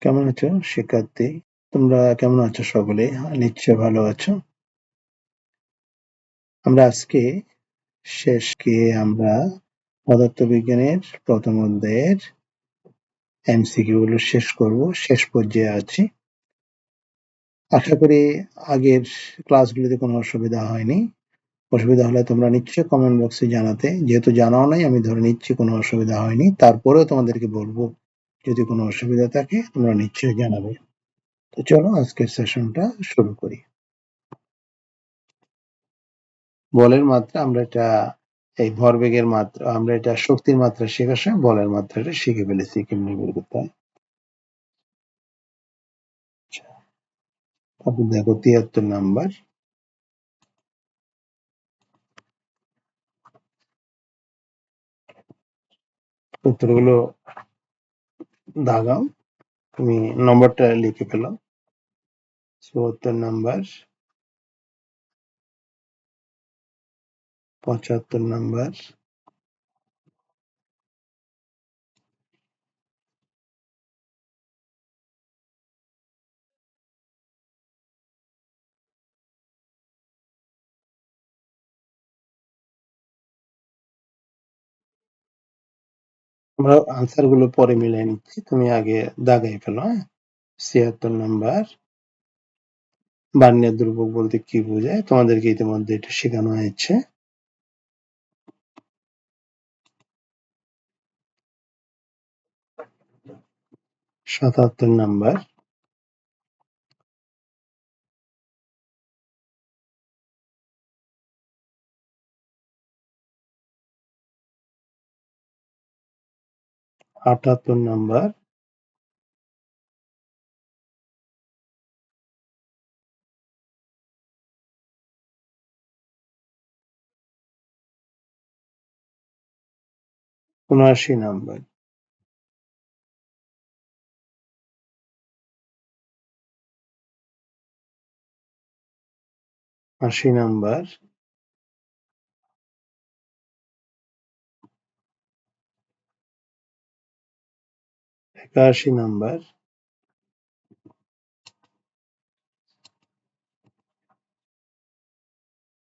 কেমন আছো শিক্ষার্থী? তোমরা কেমন আছো সকলে? নিশ্চয় ভালো আছো। আমরা আজকে আমরা পদার্থবিজ্ঞানের প্রথম অধ্যায়ের এমসিকিউ গুলো শেষ করব। শেষ পর্যায়ে আছি। আশা করি আগের ক্লাসগুলিতে কোনো অসুবিধা হয়নি। অসুবিধা হলে তোমরা নিশ্চয়ই কমেন্ট বক্সে জানাতে। যেহেতু জানাও নাই আমি ধরে নিচ্ছি কোনো অসুবিধা হয়নি। তারপরেও তোমাদেরকে বলবো যদি কোনো অসুবিধা থাকে তোমরা নিশ্চয়ই জানাবে। তো চলো আজকের সেশনটা শুরু করি। বলের মাত্রা এই ভরবেগের মাত্রা আমরা এটা শক্তির মাত্রা শেখার সময় বলের মাত্রাটা শিখে ফেলেছি কেমনি বের করতে হয়। তারপর দেখো ৭৩ নাম্বার। উত্তরগুলো দাগাও, তুমি নম্বরটা লিখে ফেলো। ৭৪ নাম্বার, ৭৫ নাম্বার, আমরা আনসার গুলো পরে মিলাই নিচ্ছি, তুমি আগে দাগাই ফেলো। ৭৬ নাম্বার, বার্নিয়ার দুর্ভোগ বলতে কি বোঝায় তোমাদেরকে ইতিমধ্যে এটা শেখানো হয়েছে। ৭৭ নাম্বার, আটাত্তর নাম্বার, ৭৯ নাম্বার, ৮০ নাম্বার, ৮১ নাম্বার,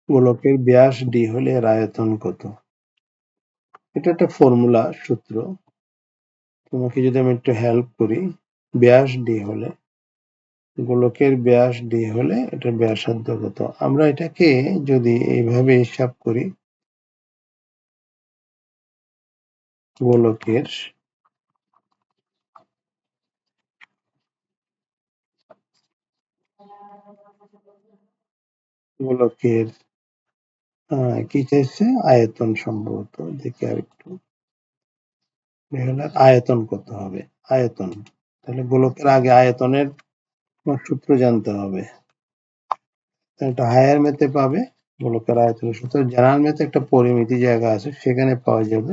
গোলকের ব্যাস ডি হলে এর আয়তন কত? এটা একটা ফর্মুলা সূত্র, তোমাকে যদি আমি একটু হেল্প করি। ব্যাস ডি হলে, গোলকের ব্যাস ডি হলে এটার ব্যাসার্ধ কত? আমরা এটাকে যদি এইভাবে হিসাব করি, গোলকের কি চাইছে? আয়তন সম্ভবত, দেখি আর একটু। আয়তন কত হবে? আয়তন, তাহলে গোলকের আগে আয়তনের সূত্র জানতে হবে। এটা হায়ার ম্যাথে পাবে গোলকের আয়তনের সূত্র। জেনারেল ম্যাথে একটা পরিমিতি জায়গা আছে, সেখানে পাওয়া যাবে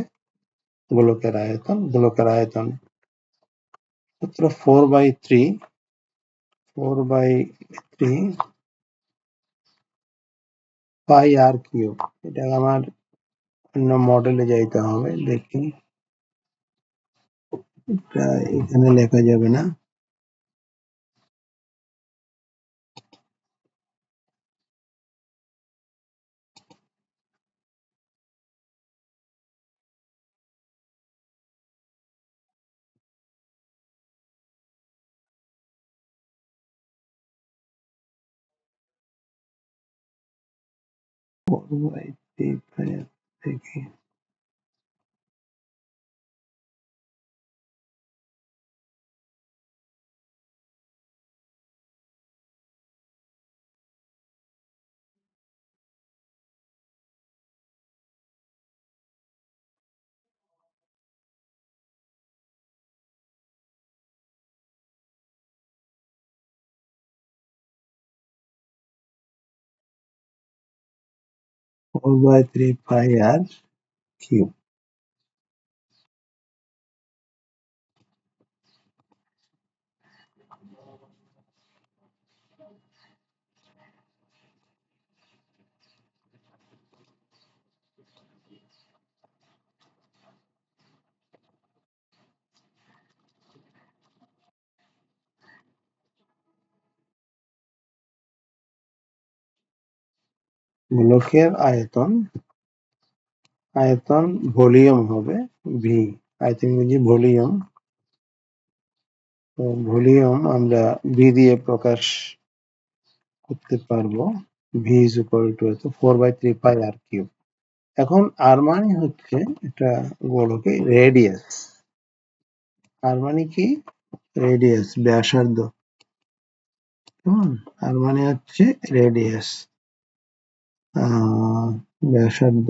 গোলকের আয়তন। গোলকের আয়তন সূত্র 4/3 পাই আর কিউব। এটা আমার অন্য মডেলে যাইতে হবে, দেখি এটা এখানে লেখা যাবে না। দেখি 4/3 পাই আর কিউব। গোলকের আয়তন ভলিউম হবে ভি, আয়তন ইংরেজি ভলিউম। ভলিউম আমরা ভি দিয়ে প্রকাশ করতে পারবো, V is equal to 4/3 pi r cube. এখন আর মানে হচ্ছে এটা গোলকের রেডিয়াস, আর মানে কি রেডিয়াস, ব্যাসার্ধ। আর মানে হচ্ছে রেডিয়াস, ব্যাসার্ধ।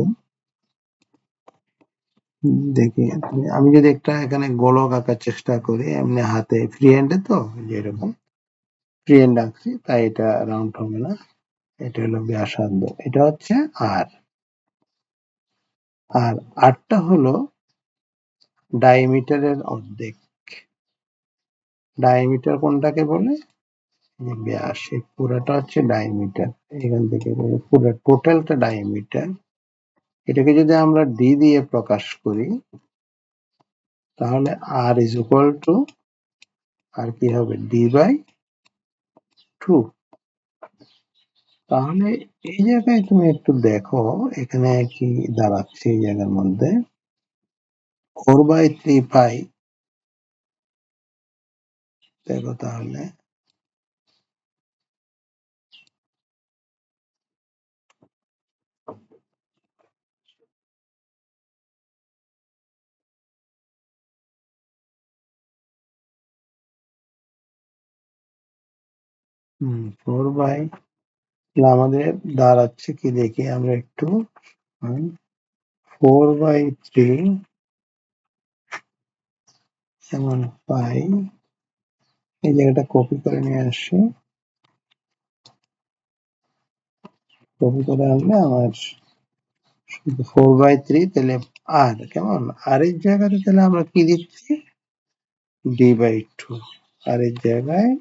দেখি আমি যদি একটা এখানে গোলক আঁকার চেষ্টা করি এমনি হাতে ফ্রি হ্যান্ডে, তো যেরকম ফ্রি হ্যান্ড আঁকছি তাই এটা রাউন্ড হবে না, এটা হলো ব্যাসার্ধ, এটা হচ্ছে আর। আর আরটা হলো ডায়ামিটারের অর্ধেক। ডায়ামিটার কোনটাকে বলে, ব্যাস, এই পুরাটা হচ্ছে ডায়ামিটার। এখান থেকে পুরো টোটালটা ডায়ামিটার। এটাকে যদি আমরা ডি দিয়ে প্রকাশ করি তাহলে আর ইজ ইকুয়াল টু, আর কি হবে, ডি বাই 2। তাহলে এই জায়গায় তুমি একটু দেখো এখানে কি দাঁড়াচ্ছে এই জায়গার মধ্যে, 4/3 পাই। দেখো তাহলে 4 বাই, আমাদের দাঁড়াচ্ছে কি দেখি আমরা একটু, 4/3 যেমন পাই, এই জায়গাটা কপি করে নিয়ে আসি, কপি করে আনলে আমার 4/3, তাহলে আর কেমন, আর এর জায়গাতে তাহলে আমরা কি দিচ্ছি, d/2, আর এর জায়গায়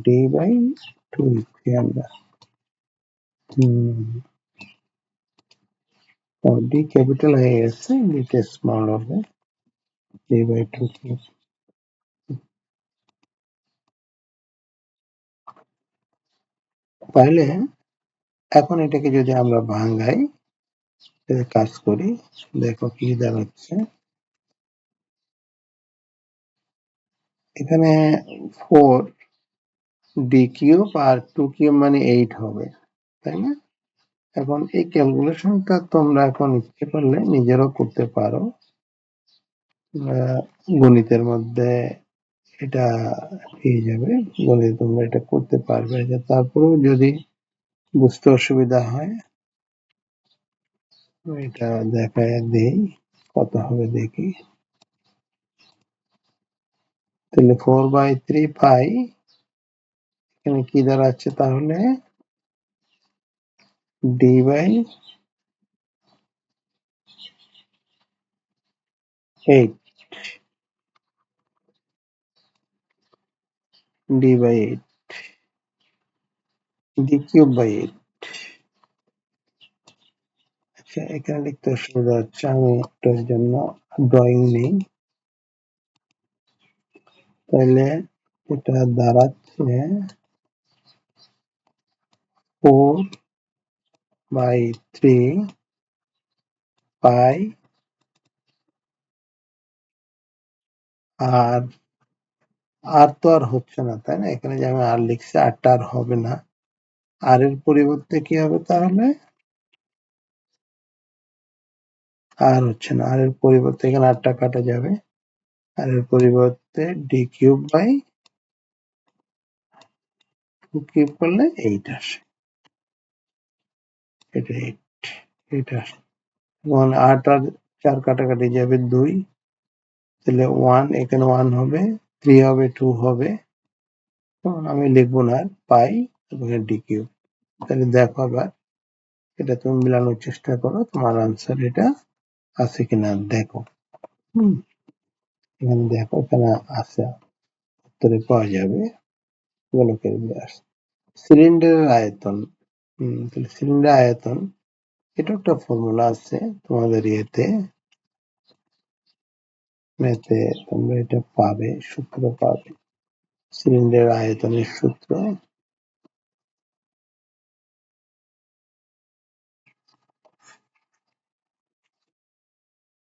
d/2 দিচ্ছি আমরা। ডি ক্যাপিটাল হয়ে গেছে, ডিটা স্মল হবে, d/2। তাহলে এখন এটাকে যদি আমরা ভাঙাই, কাজ করি, দেখো কি দাঁড়াচ্ছে এখানে, 4d³ আর 2³ মানে 8 হবে, তাই না? এখন এই ক্যালকুলেশনটা তোমরা এখন ইচ্ছে করলে নিজেরাও করতে পারো, গণিতের মধ্যে এটা পেয়ে যাবে, গণিতে তোমরা এটা করতে পারবে। তারপরেও যদি বুঝতে অসুবিধা হয় এটা দেখায় দেই কত হবে দেখি। তাহলে 4/3 পাই এখানে কি দাঁড়াচ্ছে তাহলে, d/8, d/8, d³/8। আচ্ছা, এখানে লিখতে অসুবিধা হচ্ছে, আমি এটার জন্য ড্রয়িং নেই। তাহলে এটা দাঁড়াচ্ছে 4/3 পাই আর, আর তো আর হচ্ছে না, তাই না? এখানে যে আমি আর লিখছি, আরটা আর হবে না। আর এর পরিবর্তে কি হবে তাহলে, আর হচ্ছে না, আর এর পরিবর্তে এখানে আরটা কাটা যাবে, আর এর পরিবর্তে d³ করলে 8 আসে, এটা 8 আসে। এবং 8 আর 4 কাটাকাটি যাবে 2, তাহলে 1, এখানে 1 হবে, 3 হবে, 2 হবে, আমি লিখবো না, পাই এবং d³। তাহলে দেখো আবার এটা তুমি মিলানোর চেষ্টা করো, তোমার আনসার এটা আছে কিনা দেখো। এখানে দেখো, এখানে আছে, উত্তরে পাওয়া যাবে গোলকের ব্যাস। সিলিন্ডারের আয়তন, তাহলে সিলিন্ডার আয়তন, এটা একটা ফর্মুলা আছে তোমাদের ইয়েতে, ম্যাথে তোমরা এটা পাবে, সূত্র পাবে। সিলিন্ডার আয়তনের সূত্র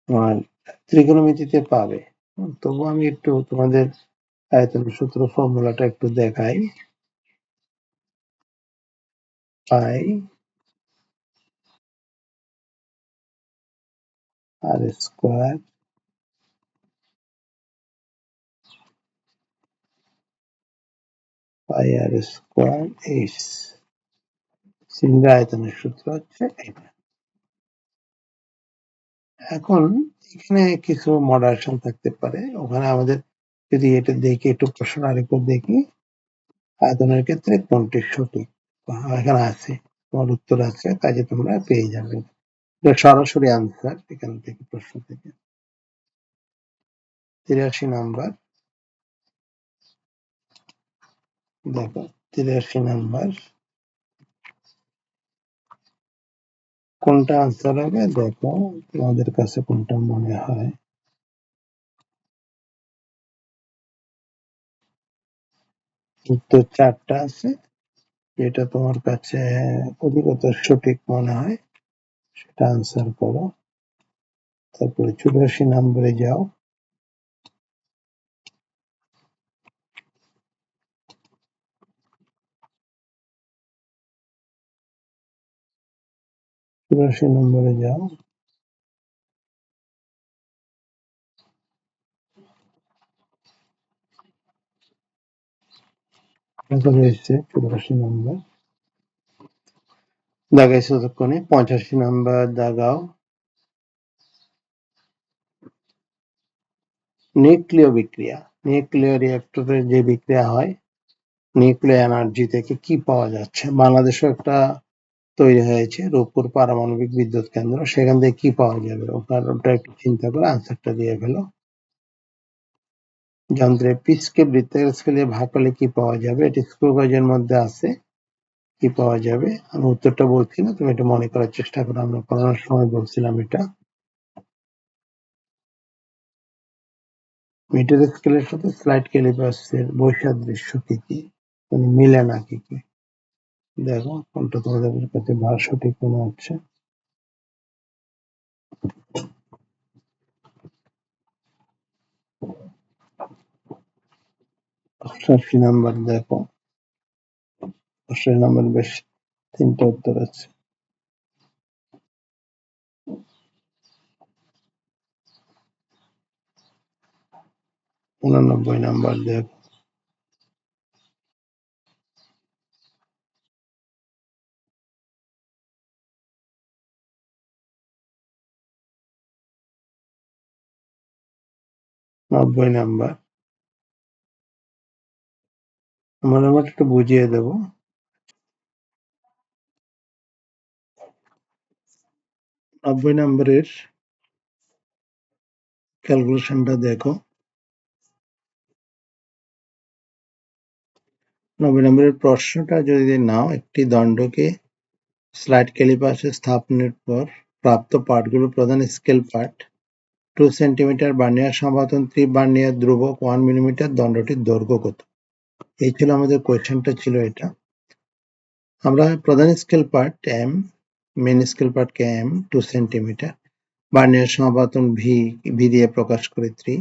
আর ত্রিকোণমিতিতে পাবে। তবু আমি একটু তোমাদের আয়তনের সূত্র ফর্মুলাটা একটু দেখাই। পাই আর স্কোয়ার পাই আর স্কোয়ার এইচ সিলিন্ডার আয়তনের সূত্র হচ্ছে এটা। এখন এখানে কিছু মডারেশন থাকতে পারে, ওখানে আমাদের যদি এটা দেখি একটু প্রশ্ন আরেকটু দেখি, আয়তনের ক্ষেত্রে কোনটি সঠিক এখানে আছে, তোমার উত্তর আছে, কাজে তোমরা পেয়ে যাবে। এটা সরাসরি আনসার এখান থেকে, প্রশ্ন থেকে। 83 নাম্বার, দেখো 83 নাম্বার কোনটা আনসার হবে, দেখো তোমাদের কাছে কোনটা মনে হয়। উত্তর 4টা আছে, যেটা তোমার কাছে অধিকতর সঠিক মনে হয় সেটা আনসার করো। তারপরে 84 নম্বরে যাও। 84 নম্বরে যাও। তারপরে এসছে 84 নম্বর, দাগাইছো ততক্ষণে। 85 নাম্বার দাগাও। নিউক্লিয় বিক্রিয়া, নিউক্লিয় রিঅ্যাক্টরে যে বিক্রিয়া হয়, নিউক্লিয় এনার্জি থেকে কি পাওয়া যাচ্ছে। বাংলাদেশে একটা তৈরি হয়েছে রূপপুর পারমাণবিক বিদ্যুৎ কেন্দ্র, সেখান থেকে কি পাওয়া যাবে, ওটা একটু চিন্তা করে আনসারটা দিয়ে ফেলো। যন্ত্রের পিচকে বৃত্তাকার স্কেলে ভাগ করলে কি পাওয়া যাবে, এটি স্ক্রু গজের মধ্যে আছে, কি পাওয়া যাবে। আমি উত্তরটা বলছি না, তুমি এটা মনে করার চেষ্টা করো, আমরা পড়ানোর সময় বলছিলাম এটা। মিটার স্কেলের সাথে স্লাইড ক্যালিপার্সের বৈসাদৃশ্য কি কি, মানে মিলে না কি কি। দেখো কোনটা তোমাদের কাছে সঠিক মনে হচ্ছে। 88 নাম্বার দেখো, 88 নাম্বার বেশ 3টা উত্তর আছে। 89 নাম্বার দেখো। নব্বই নাম্বার, আমার নাম্বারটা একটু বুঝিয়ে দেবো। 90 নাম্বারের ক্যালকুলেশনটা দেখো। 90 নম্বরের প্রশ্নটা যদি নাও, একটি দণ্ডকে স্লাইড ক্যালিপার্সে স্থাপনের পর প্রাপ্ত পার্টগুলো প্রধান স্কেল পার্ট 2 সেন্টিমিটার, বার্নিয়ার সমাপতন 3 বার্নিয়ার ধ্রুবক 1 মিলিমিটার, দণ্ডটির দৈর্ঘ্য কত। এই ছিল আমাদের কোয়েশ্চেনটা, ছিল এটা। আমরা প্রধান scale part M, main scale পার্টকে এম 2 সেন্টিমিটার, বার্নিয়ার সমাপতন ভি দিয়ে প্রকাশ করে 3,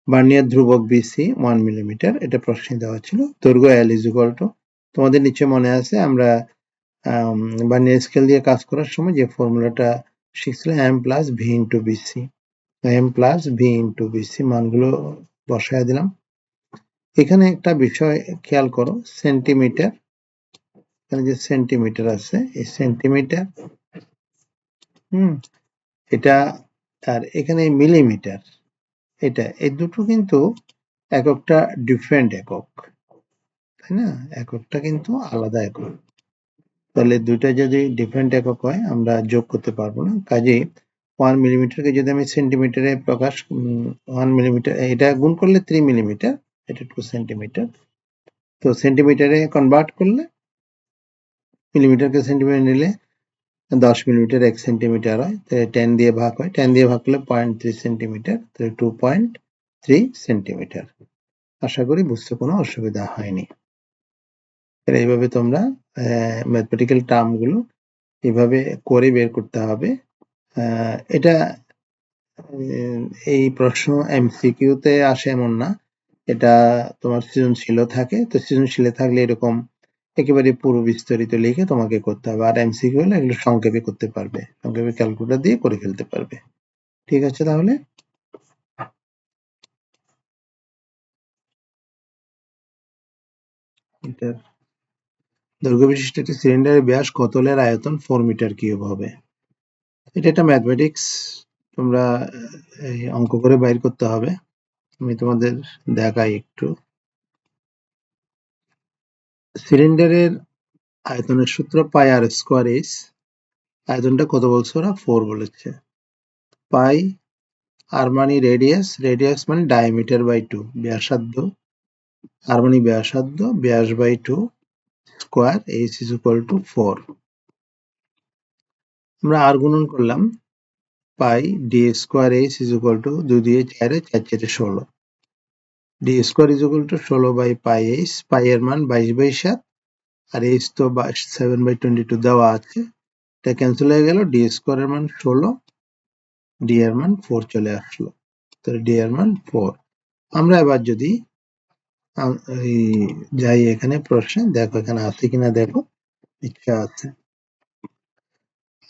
বার্নিয়ার ধ্রুবক বিসি 1 মিলিমিটার, এটা প্রশ্নে দেওয়া ছিল। দৈর্ঘ্য এল ইজ ইকুয়াল টু, তোমাদের নিচে মনে আছে আমরা বার্নিয়ার স্কেল দিয়ে কাজ করার সময় যে ফর্মুলাটা শিখছিলাম, M plus V into BC, M plus V into BC মানগুলো বসায় দিলাম। এখানে একটা বিষয় খেয়াল করো, সেন্টিমিটার, এখানে যে সেন্টিমিটার আছে, এই সেন্টিমিটার, এটা, আর এখানে মিলিমিটার, এটা, এই দুটো কিন্তু এককটা ডিফারেন্ট একক, তাই না? এককটা কিন্তু আলাদা একক। তাহলে দুইটা যদি ডিফারেন্ট একক হয় আমরা যোগ করতে পারবো না। কাজেই 1 মিলিমিটারকে যদি আমি সেন্টিমিটারে প্রকাশ, 1 মিলিমিটার এটা গুণ করলে 3 মিলিমিটার, এটা 2 সেন্টিমিটার। তো সেন্টিমিটারে কনভার্ট করলে, মিলিমিটারকে সেন্টিমিটার নিলে 10 মিলিমিটার 1 সেন্টিমিটার হয়, 10 দিয়ে ভাগ হয়, 10 দিয়ে ভাগ করলে 0.3 সেন্টিমিটার, 2.3 সেন্টিমিটার। আশা করি বুঝতে কোনো অসুবিধা হয়নি। এইভাবে তোমরা ম্যাথমেটিক্যাল টার্মগুলো এভাবে করে বের করতে হবে। এটা এই প্রশ্ন এমসিকিউতে আসে এমন না, এটা তোমার সৃজনশীলও থাকে। তো সৃজনশীলে থাকলে এরকম একেবারে পুরো বিস্তারিত লিখে তোমাকে করতে হবে, আর এমসিকিউ হলে এগুলো সংক্ষেপে করতে পারবে, সংক্ষেপে ক্যালকুলেটর দিয়ে করে ফেলতে পারবে। ঠিক আছে, তাহলে এটার দৈর্ঘ্য বিশিষ্ট একটি সিলিন্ডারের ব্যাস কত হলে এর আয়তন 4 মিটার কিউব হবে? এটা একটা ম্যাথমেটিক্স, তোমরা এই অঙ্ক করে বাইর করতে হবে। আমি তোমাদের দেখাই একটু। সিলিন্ডারের আয়তনের সূত্র পাই আর স্কোয়ার এইচ। আয়তনটা কত বলছে ওরা? 4 বলেছে। পাই আর মানে রেডিয়াস, রেডিয়াস মানে ডায়ামিটার বাই 2, ব্যাসার্ধ, আর মানে ব্যাসার্ধ, ব্যাস by 2, square, H is equal to 4। আমরা আর গুণন করলাম, pi D square H is equal to 2 দিয়ে 4, 4 4 16, D square is equal to 16 by pi H. Pi এর মান 22/7, আর এইচ তো 7/22 দেওয়া আছে, এটা ক্যান্সেল হয়ে গেল। ডি স্কোয়ার এর মান 16, ডি এর মান 4 চলে আসলো, তাহলে ডি এর মান 4। আমরা এবার যদি যাই এখানে প্রশ্নে, দেখো এখানে আছে কিনা দেখো, ইচ্ছা আছে।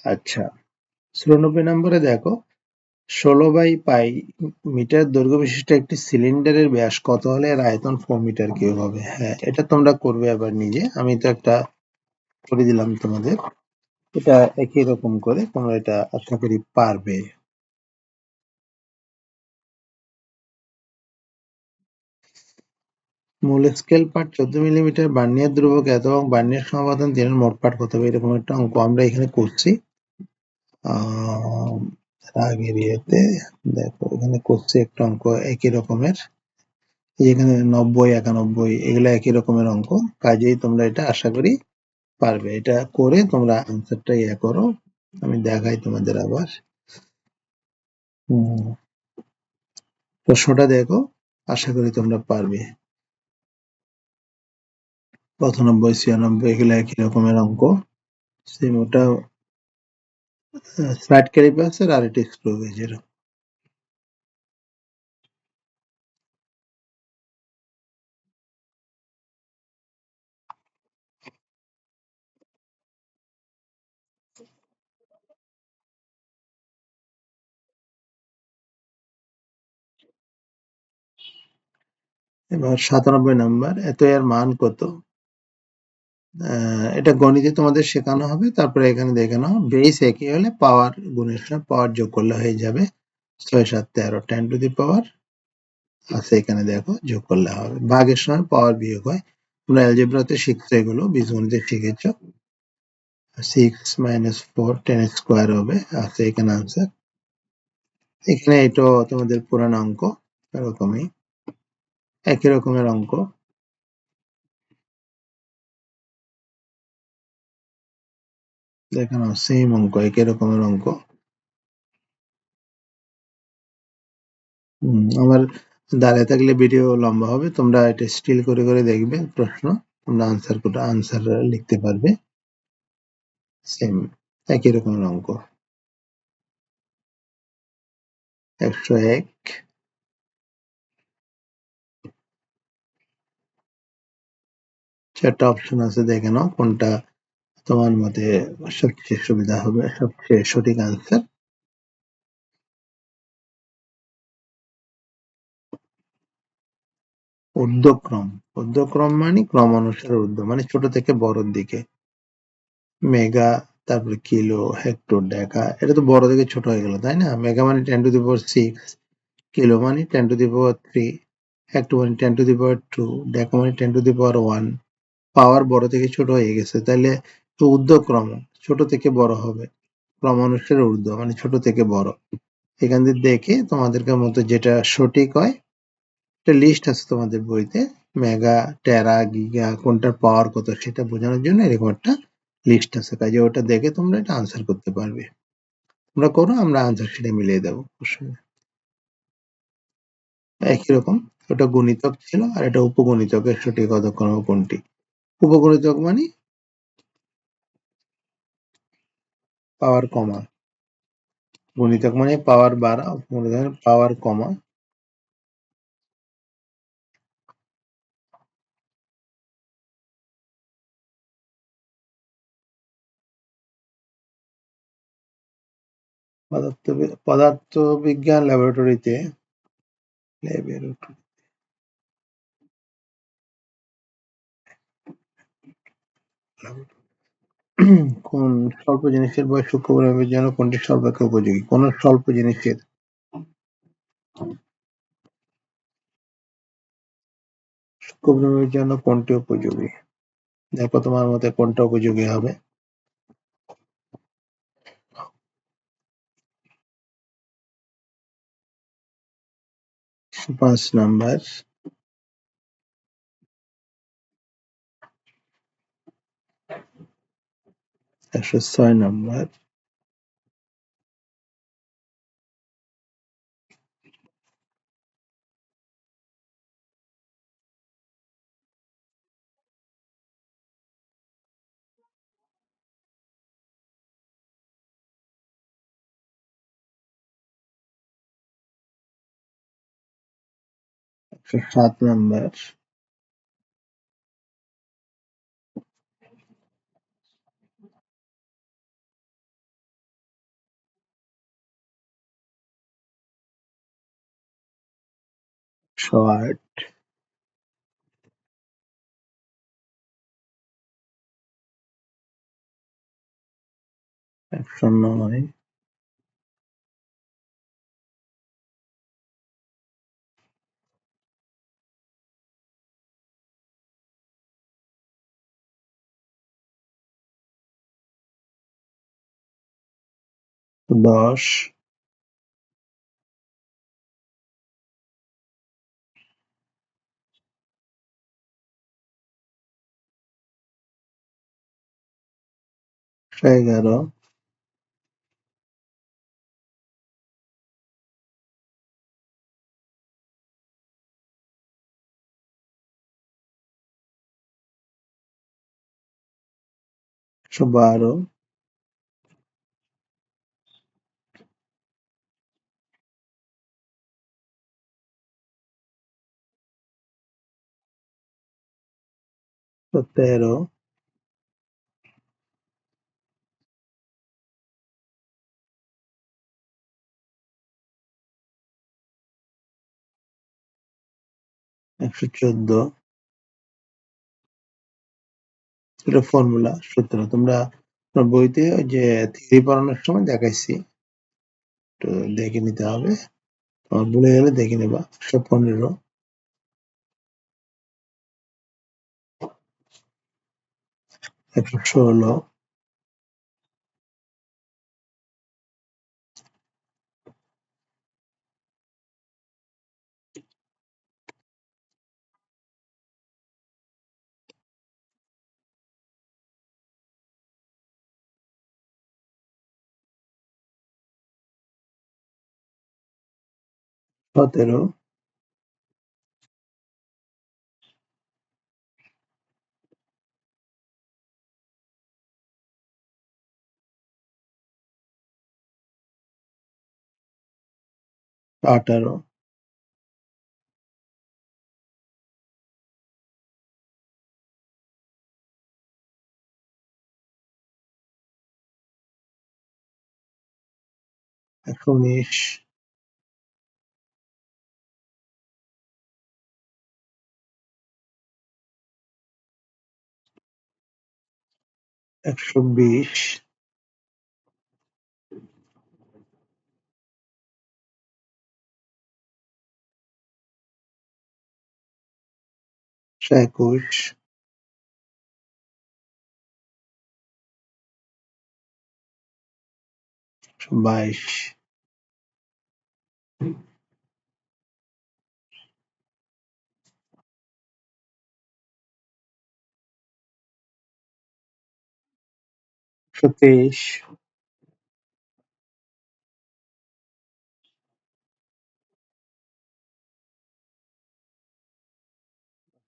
আচ্ছা, 94 নম্বরে দেখো, 16/পাই মিটার দৈর্ঘ্য বিশিষ্ট একটি সিলিন্ডারের ব্যাস কত হলে এর আয়তন 4 মিটার কিউব হবে? হ্যাঁ, এটা তোমরা করবে আবার নিজে, আমি তো একটা করে দিলাম তোমাদের। এটা একই রকম করে তোমরা এটা আশা করি পারবে। মূল স্কেল পাঠ 14 মিলিমিটার, বার্নিয়ার ধ্রুবক এত এবং বার্নিয়ার সমাধান 3 মোট পাঠ কত হবে? এরকম একটা অঙ্ক আমরা এখানে করছি আগের ইয়েতে। দেখো এখানে করছি একটা অঙ্ক একই রকমের, এখানে 90 91 এগুলো একই রকমের অঙ্ক, কাজেই তোমরা এটা আশা করি পারবে। এটা করে তোমরা আনসারটা ইয়ে করো, আমি দেখাই তোমাদের আবার। প্রশ্নটা দেখো, আশা করি তোমরা পারবে। 95 96 এগুলো একই রকমের অঙ্ক, সেম ওটা ফ্ল্যাট ক্যালিপার্সের আর এটা স্ক্রু গেজের। এবার 97 নাম্বার, এত এর মান কত? এটা গণিতে তোমাদের শেখানো হবে, তারপরে এখানে দেখে নাও। বেস একই হলে পাওয়ার গুণের সময় পাওয়ার যোগ করলে হয়ে যাবে 6 7 13, 10 টু দি পাওয়ার আছে, এখানে দেখো যোগ করলে হবে। ভাগের সময় পাওয়ার বিয়োগ হয়, তোমরা অ্যালজেব্রাতে শিখছো এগুলো, বীজগণিতে শিখেছ। 6 - 4 10 স্কোয়ার হবে, আছে এখানে আনসার। এখানে এটাও তোমাদের পুরানো অঙ্ক, এরকমই একই রকমের অঙ্ক। দেখানো সেম অঙ্ক, একই রকমের অঙ্ক। আমার দাঁড়ায় থাকলে ভিডিও লম্বা হবে, তোমরা এটা স্টিল করে করে দেখবে প্রশ্ন, তোমরা আনসার লিখতে পারবে। সেম একই রকমের অঙ্ক। 101, চারটা অপশন আছে, দেখে নাও কোনটা তোমার মতে সবচেয়ে সুবিধা হবে, সবচেয়ে সঠিক আনসার। ঊর্ধ্বক্রম, ঊর্ধ্বক্রম মানে ক্রম অনুসারে ঊর্ধ্ব, মানে ছোট থেকে বড়র দিকে। মেগা, তারপরে কিলো, হেক্টর, ডেকা, এটা তো বড় থেকে ছোট হয়ে গেল, তাই না? মেগা মানে 10⁶, কিলো মানে 10⁻³ হেক্টর মানে 10⁻², ডেকা মানে 10⁻1। পাওয়ার বড় থেকে ছোট হয়ে গেছে, তাইলে তো ঊর্ধ্বক্রম ছোট থেকে বড় হবে, ক্রমানুসারে ঊর্ধ্ব মানে ছোট থেকে বড়। এখান থেকে দেখে তোমাদেরকে মতো যেটা সঠিক হয়, একটা লিস্ট আছে তোমাদের বইতে, মেগা, টেরা, গিগা, কোনটার পাওয়ার কত সেটা বোঝানোর জন্য এরকম একটা লিস্ট আছে, কাজে ওটা দেখে তোমরা এটা আনসার করতে পারবে। তোমরা করো, আমরা আনসার সেটা মিলিয়ে দেবো। একই রকম, ওটা গুণিতক ছিল আর এটা উপগুণিতকের সঠিক অধক্রম কোনটি? উপগুণিতক মানে পাওয়ার কমা, গুণিতক মানে পাওয়ার বাড়া, পাওয়ার কমা। পদার্থবিজ্ঞান ল্যাবরেটরিতে কোন স্বল্প জিনিসের বয়স সূক্ষ্ম পরিমাপের জন্য কোনটি সর্বাপেক্ষা উপযোগী? কোন স্বল্প জিনিসের সূক্ষ্ম পরিমাপের জন্য কোনটি উপযোগী? দেখো তোমার মতে কোনটা উপযোগী হবে। 5 নাম্বার। 106 নাম্বার। 107 নাম্বার। 108। 109। 10। 11। একশো 12। একশো 13। 114। এটা ফর্মুলা সূত্র তোমরা বইতে যে থিওরি পড়ানোর সময় দেখাইছি, তো দেখে নিতে হবে। তোমার ভুলে গেলে দেখে নেবা। 115। 116। 17। 18। 119। 120। 121। 122। 123।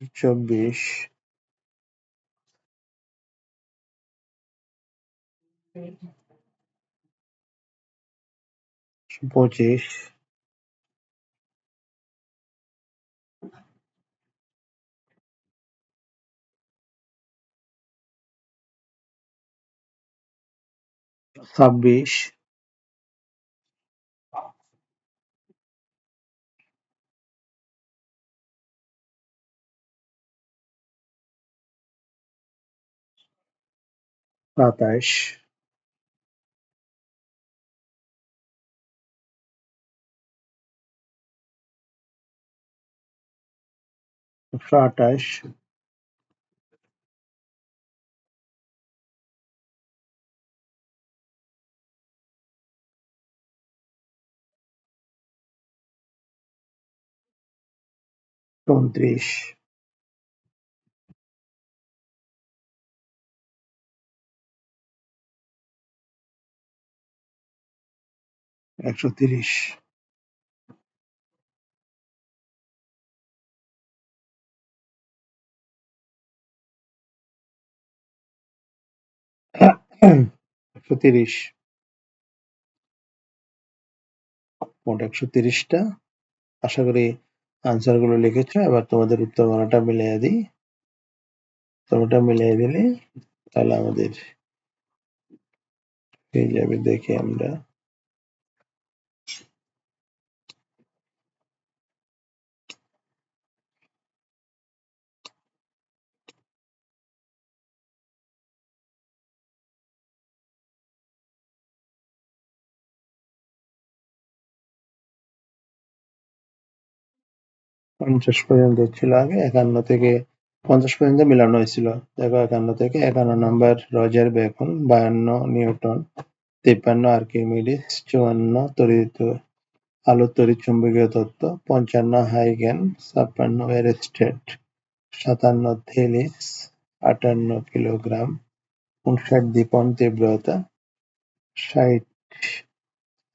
124। 25, 26, 27, 128, 29, 130, 130, মোট 130টা। আশা করি আনসার গুলো লিখেছো। এবার তোমাদের উত্তরমালাটা মিলিয়ে দিই। উত্তরটা মিলিয়ে দিলে তাহলে আমাদের পেয়ে যাবে। দেখি আমরা পঞ্চাশ পর্যন্ত ছিল আগে, 51 থেকে 50 পর্যন্ত মিলানো হয়েছিল। দেখো 51 থেকে 51 নম্বর রজার বেকন, 52 নিউটন, 53 আর্কিমিডিস, 54 আলোর তড়িৎচুম্বকীয় তত্ত্ব, 55 হাইগেন, 56 এরস্টেড, 57 থেলিস, 58 কিলোগ্রাম, 59 দীপন তীব্রতা, 60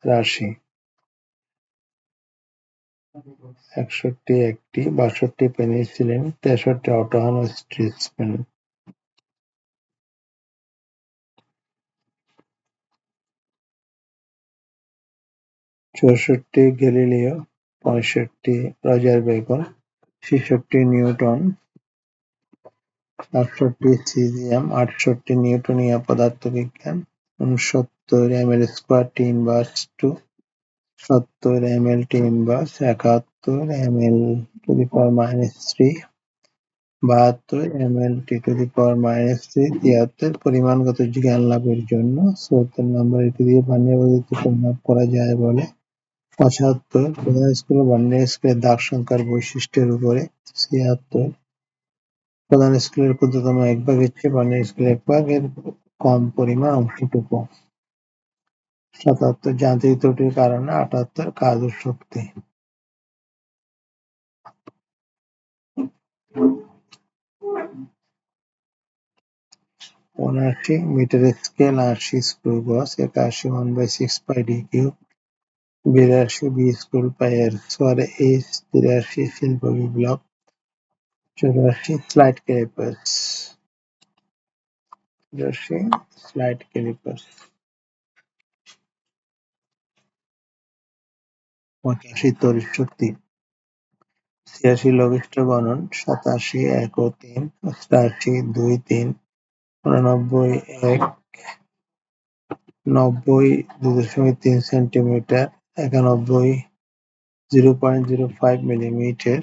রাশি, 61 একটি, 62 পেনিসিলিন, 63 অটোহানস্ট্রিসপেন, 64 Galileo, 65 Roger Bacon, 66 Newton, 68 CGM, 68 নিউটনীয় পদার্থবিজ্ঞান, 69 ML square T inverse 2, 70 ML T inverse, 71 ML to the power -3, 72 ML T to the power -3, 73 পরিমাণগত জ্ঞান লাভের জন্য, 74 নম্বর এটি দিয়ে বার্নিয়ার পদ্ধতিতে পরিমাপ করা যায় বলে, 75 প্রধান স্কেল ও বার্নিয়ার স্কেলের দাগ সংখ্যার বৈশিষ্ট্যের উপরে, 76 প্রধান স্কেলের ক্ষুদ্রতম এক ভাগের চেয়ে বার্নিয়ার স্কেলের এক ভাগের কম পরিমাণ অংশটুকু, 77 যান্ত্রিক ত্রুটির কারণে, 78 কাজ ও শক্তি। ঊনআশি metre scale, 80 screw gauge, 81 1/6 pi D cube, 82 বি স্কুল পাই-এর স্কয়ার এইচ, 83 শিল্প বিপ্লব, 84 স্লাইড ক্যালিপার্স, 84 স্লাইড ক্যালিপার্স, 85 তড়িৎ শক্তি, 86 লঘিষ্ঠ গণন, 87 1 ও 3, 88 2 3, 89 1, 90 2.3 centimetre, 91 0.05 millimetre,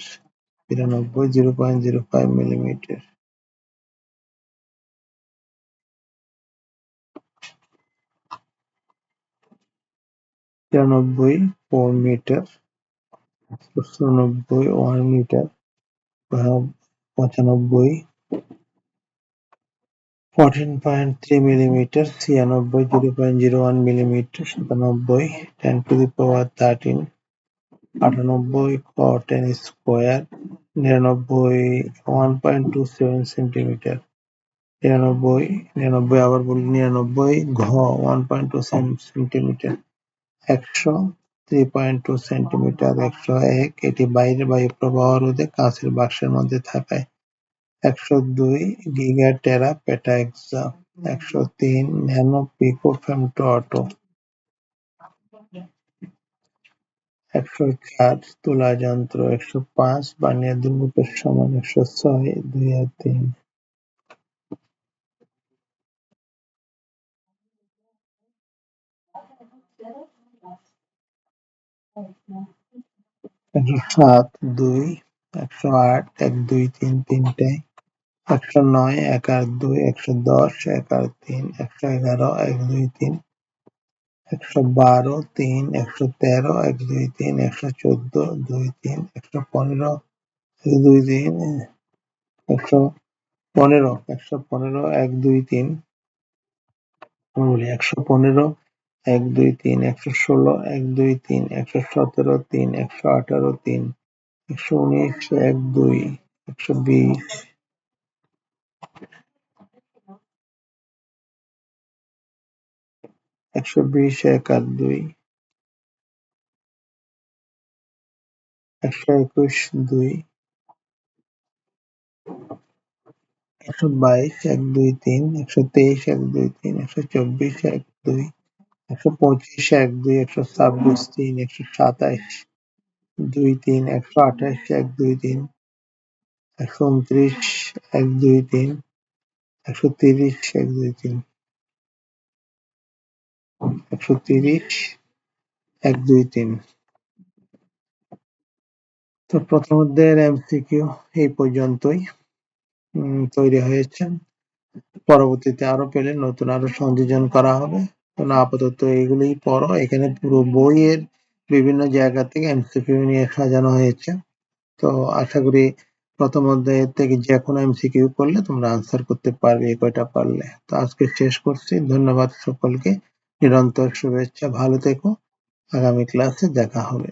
93 0.05 millimetre, 93 4 metre, 94 1 metre, 95 14.3 millimetre, 96 0.01 millimetre, 97 10 to the power 13, 98 cot10 square, 99 1.27 centimetre, 99 আবার বলি 99 ঘ 1.27 সেন্টিমিটার, 100 3.2 সেন্টিমিটার, 101 এটি বাইরের বায়ু প্রবাহ রোধে কাঁচের বাক্সের মধ্যে থাকায়, 102 গিগা টেরা পেটা এক্সা, 103 ন্যানো পিকো ফেমটো অটো। 104 তুলা যন্ত্র, 105 বানিয়া 2 মুঠের সমান, 106 2 আর 3, 107 2, 108 1 2 3 তিনটায়, 109 1 আর 2, 110 1 আর 3, 111 1 2 3, 112 3, 113 1 2 3, 114 2 3, 115 1 2 3, 115 115 1 2 3, বলি 115 1 2 3, 116 1 2 3, 117 3, 118 3, 119 1 2, 120 120 1 আর 2, 121 2, 122 1 2 3, 123 1 2 3, 124 1 2, 125 1 2, 126 3, 127 2 3, 128 1 2 3, 129 1 2 3, 130 1 2 3, 130 1 2 3। তো প্রথম অধ্যায়ের এমসিকিউ এই পর্যন্তই তৈরি হয়েছে। পরবর্তীতে আরো পেলে নতুন আরো সংযোজন করা হবে। আপাতত এগুলোই পড়ো। এখানে পুরো বইয়ের বিভিন্ন জায়গা থেকে এমসিকিউ নিয়ে সাজানো হয়েছে। তো আশা করি প্রথম অধ্যায়ের থেকে যে কোনো এমসিকিউ করলে তোমরা আনসার করতে পারবে এই কয়টা পারলে। তো আজকে শেষ করছি। ধন্যবাদ সকলকে। নিরন্তর শুভেচ্ছা। ভালো থেকো। আগামী ক্লাসে দেখা হবে।